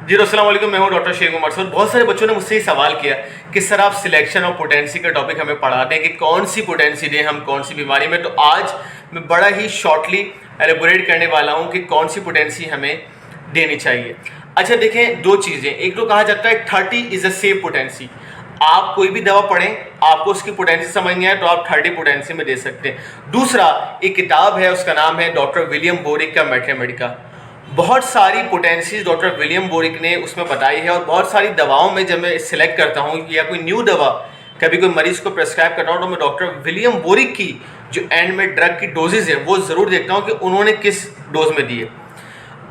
जी अस्सलाम वालेकुम, मैं हूं डॉक्टर शेख उमर सर। बहुत सारे बच्चों ने मुझसे ये सवाल किया कि सर आप सिलेक्शन ऑफ पोटेंसी का टॉपिक हमें पढ़ाते हैं कि कौन सी पोटेंसी दें हम कौन सी बीमारी में। तो आज मैं बड़ा ही शॉर्टली एलेबोरेट करने वाला हूं कि कौन सी पोटेंसी हमें देनी चाहिए। अच्छा देखें, दो चीज़ें, एक तो कहा जाता है 30 इज़ अ सेफ पोटेंसी। आप कोई भी दवा पढ़ें, आपको उसकी पोटेंसी समझ नहीं आए तो आप 30 पोटेंसी में दे सकते हैं। दूसरा, एक किताब है, उसका नाम है डॉक्टर विलियम बोरिक का मैथमेटिका। बहुत सारी पोटेंसीज डॉक्टर विलियम बोरिक ने उसमें बताई है और बहुत सारी दवाओं में जब मैं सिलेक्ट करता हूँ या कोई न्यू दवा कभी कोई मरीज को प्रेस्क्राइब करता हूँ तो मैं डॉक्टर विलियम बोरिक की जो एंड में ड्रग की डोजेज है वो ज़रूर देखता हूँ कि उन्होंने किस डोज में दी है।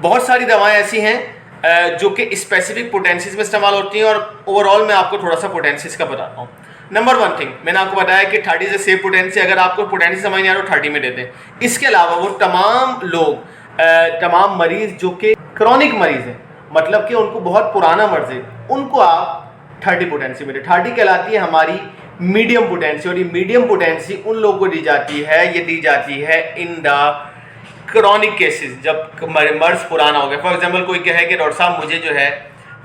बहुत सारी दवाएं ऐसी हैं जो कि स्पेसिफिक पोटेंसीज में इस्तेमाल होती हैं और ओवरऑल मैं आपको थोड़ा सा पोटेंसीज का बताता हूँ। नंबर वन थिंग, मैंने आपको बताया कि 30 से सेफ पोटेंसी, अगर आपको पोटेंसी समझ नहीं आ रहा तो 30 में देते हैं। इसके अलावा वो तमाम लोग तमाम मरीज जो कि क्रॉनिक मरीज हैं, मतलब कि उनको बहुत पुराना मर्ज है, उनको आप 30 पोटेंसी में दे। 30 कहलाती है हमारी मीडियम पोटेंसी और ये मीडियम पोटेंसी उन लोगों को दी जाती है, ये दी जाती है इन द क्रॉनिक केसेस, जब मर्ज पुराना हो गया। फॉर एग्जांपल कोई कहे कि डॉक्टर साहब मुझे जो है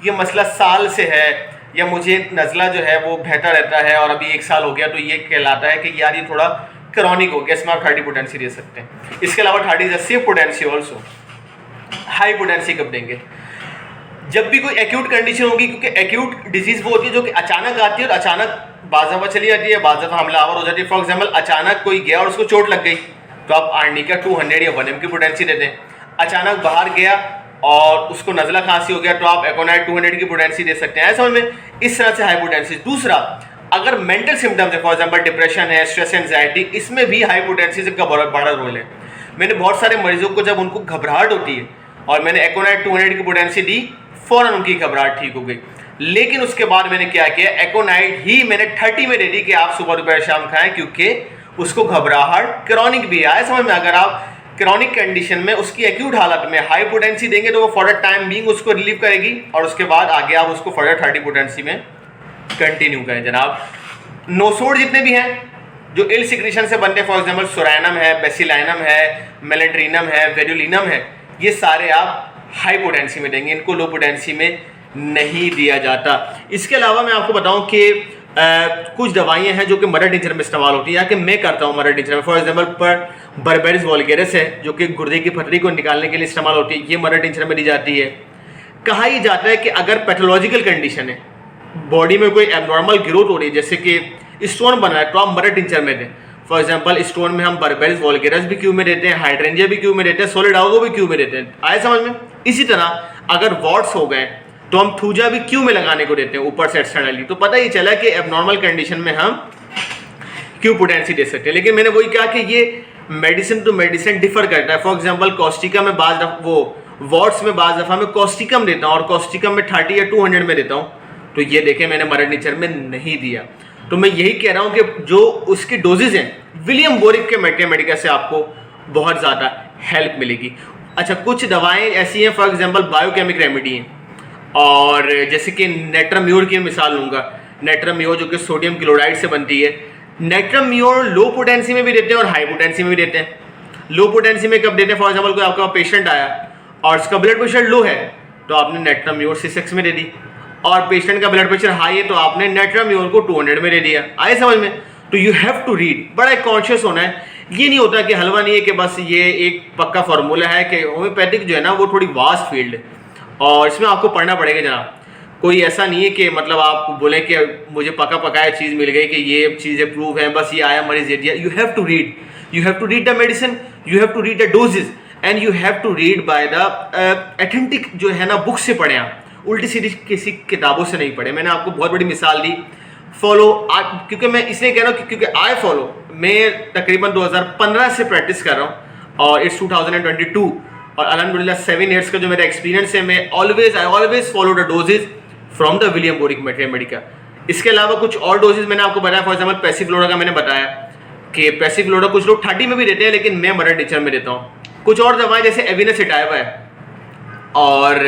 ये मसला साल से है या मुझे नज़ला जो है वो बहता रहता है और अभी 1 साल हो गया, तो ये कहलाता है कि यार ये थोड़ा क्रॉनिक हो गया, इसमें आप 30 पोटेंसी दे सकते हैं। इसके अलावा 30 is a safe potency also. High potency कब देंगे? जब भी कोई एक्यूट कंडीशन होगी, क्योंकि एक्यूट डिजीज वो होती है जो कि अचानक आती है और अचानक बाज़ दफ़ा चली जाती है, बाज़ दफ़ा हमलावर हो जाती है। फॉर एग्जाम्पल अचानक कोई गया और उसको चोट लग गई तो आप आर्निका 200 या 1M की पोटेंसी देते हैं। अचानक बाहर गया और उसको नज़ला खांसी हो गया तो आप एकोनाइट 200 की पोटेंसी दे सकते हैं। समझ में? इस तरह से हाई पोटेंसी। दूसरा, अगर मेंटल सिम्टम्स है, फॉर एग्जांपल डिप्रेशन है, स्ट्रेस एंजाइटी, इसमें भी हाई पोटेंसी का बड़ा रोल है। मैंने बहुत सारे मरीजों को जब उनको घबराहट होती है और मैंने एकोनाइट 200 की पोटेंसी दी, फ़ौरन उनकी घबराहट ठीक हो गई। लेकिन उसके बाद मैंने क्या किया, एकोनाइट ही मैंने 30 में दे दी कि आप सुबह दोपहर शाम खाएं, क्योंकि उसको घबराहट क्रॉनिक भी आए। समझ में? अगर आप क्रॉनिक कंडीशन में उसकी एक्यूट हालत में हाई पोटेंसी देंगे तो वो फॉर द टाइम बीइंग उसको रिलीव करेगी और उसके बाद आगे आप उसको फर्दर 30 पोटेंसी में कंटिन्यू करें। जनाब, नोसोड जितने भी हैं जो इल सिक्रीशन से बनते हैं, फॉर एग्जांपल सोरानम है, बेसिलाइनम है, मेलेट्रिनम है, वेरुलिनम है, ये सारे आप हाई पोटेंसी में देंगे, इनको लो पोटेंसी में नहीं दिया जाता। इसके अलावा मैं आपको बताऊं कि कुछ दवाइयाँ हैं जो कि मदर टिंचर में इस्तेमाल होती है या कि मैं करता हूँ मदर टिंचर में। फॉर एग्जांपल पर बर्बेरिस वोल्गेरिस है जो कि गुर्दे की पथरी को निकालने के लिए इस्तेमाल होती है, ये मदर टिंचर में दी जाती है। कहा ही जाता है कि अगर पैथोलॉजिकल कंडीशन है, बॉडी में कोई एबनॉर्मल ग्रोथ हो रही है, जैसे कि स्टोन बना है, तो आप मदर टिंचर में दें। फॉर एग्जांपल स्टोन में हम बर्बेरिस वोल्गेरिस भी क्यू में देते हैं, हाइड्रेंजिया भी क्यू में देते हैं, सोलिडाओगो भी क्यू में देते हैं। आए समझ में? इसी तरह अगर वॉट्स हो गए तो हम थूजा भी क्यू में लगाने को देते हैं ऊपर से एक्सटर्नली। तो पता ही चला कि एबनॉर्मल कंडीशन में हम क्यू पोटेंसी दे सकते हैं। लेकिन मैंने वही कहा कि ये मेडिसिन टू मेडिसिन डिफर करता है। फॉर एग्जांपल कॉस्टिका में वॉट्स में बाज़ दफ़ा मैं कॉस्टिकम देता हूँ और कॉस्टिकम में 30 या 200 में देता हूँ, तो ये देखें मैंने मदर टिंचर में नहीं दिया। तो मैं यही कह रहा हूँ कि जो उसकी डोजेज हैं विलियम बोरिक के मैथमेटिका से आपको बहुत ज़्यादा हेल्प मिलेगी। अच्छा, कुछ दवाएं ऐसी हैं, फॉर एग्जांपल बायोकेमिक रेमेडी हैं, और जैसे कि नेट्राम्योर की मिसाल लूँगा। नेट्राम्योर जो कि सोडियम क्लोराइड से बनती है, नेट्राम्योर लो पोटेंसी में भी देते हैं और हाई पोटेंसी में भी देते हैं। लो पोटेंसी में कब देते हैं? फॉर एग्जांपल कोई आपका पेशेंट आया और उसका ब्लड प्रेशर लो है तो आपने नेट्राम्योर 6 में दे दी, और पेशेंट का ब्लड प्रेशर हाई है तो आपने नेट्राम्योर को 200 में दे दिया। आए समझ में? तो यू हैव टू रीड, बड़ा कॉन्शियस होना है। ये नहीं होता कि हलवा नहीं है कि बस ये एक पक्का फार्मूला है कि होम्योपैथिक जो है ना वो थोड़ी वास्ट फील्ड है और इसमें आपको पढ़ना पड़ेगा जनाब। कोई ऐसा नहीं है कि मतलब आप बोलें कि मुझे पका पकाया चीज़ मिल गई कि ये चीज़ें प्रूव है, बस ये आया मरीज दे दिया। You have to read, you have to read the medicine, you have to read the doses and you have to read by the authentic जो है ना बुक से पढ़ें आप, उल्टी सीधी किसी किताबों से नहीं पढ़े। मैंने आपको बहुत बड़ी मिसाल दी फॉलो, क्योंकि मैं इसलिए कह रहा हूँ क्योंकि आई फॉलो, मैं तकरीबन 2015 से प्रैक्टिस कर रहा हूँ और इट्स 2022 और अल्हम्दुलिल्लाह 7 ईयर्स का जो मेरा एक्सपीरियंस है, मैं I always follow the doses from the William Boericke Mathematica. इसके अलावा कुछ और डोजेज मैंने आपको बताया, फॉर एग्जाम्पल पैसिफ्लोरा का मैंने बताया कि पैसिफ्लोरा कुछ लोग 30 में भी देते हैं, लेकिन मैं मदर टिंचर में देता हूँ। कुछ और दवाएं जैसे एविनासिटाइवा है और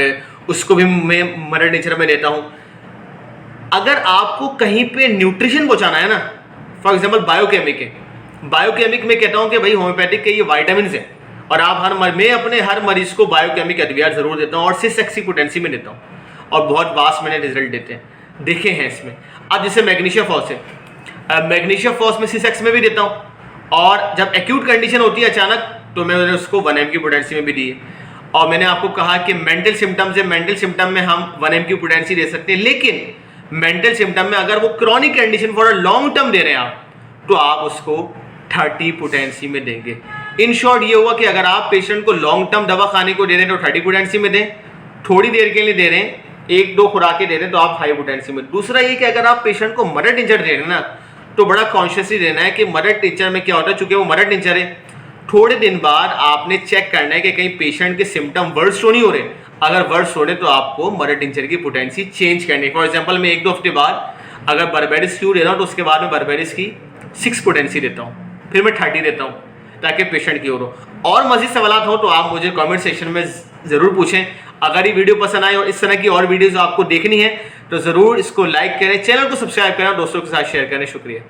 उसको भी मैं मदर टिंचर में देता हूँ। अगर आपको कहीं पे न्यूट्रिशन पहुँचाना है ना, फॉर एग्जाम्पल बायोकेमिक में कहता हूँ कि भाई होम्योपैथिक के ये वाइटामिन है और आप मैं अपने हर मरीज को बायोकेमिक अद्वियात जरूर देता हूँ और 6 पोटेंसी में देता हूँ। और बहुत वास्ट मैंने रिजल्ट देते हैं, देखे हैं इसमें। अब जैसे मैग्नीशिया फॉस है, मैग्नीशिया फॉस में C6 में भी देता हूँ, और जब एक्यूट कंडीशन होती है अचानक तो मैंने उसको 1 mg पोटेंसी में भी दी है। और मैंने आपको कहा कि मेंटल सिम्टम्स है, मेंटल सिम्टम में हम 1 mg पोटेंसी दे सकते हैं, लेकिन मेंटल सिम्टम में अगर वो chronic condition for a long term दे रहे हैं आप, तो आप उसको 30 पोटेंसी में देंगे। इन शॉर्ट ये हुआ कि अगर आप पेशेंट को लॉन्ग टर्म दवा खाने को दे रहे हैं तो 30 पोटेंसी में दें, थोड़ी देर के लिए दे रहे हैं, 1-2 खुराकें दे रहे हैं तो आप हाई पोटेंसी में। दूसरा ये कि अगर आप पेशेंट को मदर टिंचर दे रहे हैं ना, तो बड़ा कॉन्शियसली देना है कि मदर टिंचर में क्या होता है, चूंकि वो मदर टिंचर है, थोड़े दिन बाद आपने चेक करना है कि कहीं पेशेंट के सिम्टम वर्स तो नहीं हो रहे। अगर वर्स हो रहे तो आपको मदर टिंचर की पोटेंसी चेंज करनी है। फॉर एग्जांपल मैं 1-2 हफ्ते बाद अगर बर्बेरिस क्यू दे रहा हूँ तो उसके बाद में बर्बेरिस की 6 पोटेंसी देता हूँ, फिर मैं 30 देता हूँ, ताकि पेशेंट क्योर हो। और मज़ीद सवाल हो तो आप मुझे कमेंट सेक्शन में ज़रूर पूछें। अगर ये वीडियो पसंद आए और इस तरह की और वीडियोज़ आपको देखनी है तो ज़रूर इसको लाइक करें, चैनल को सब्सक्राइब करें और दोस्तों के साथ शेयर करें। शुक्रिया।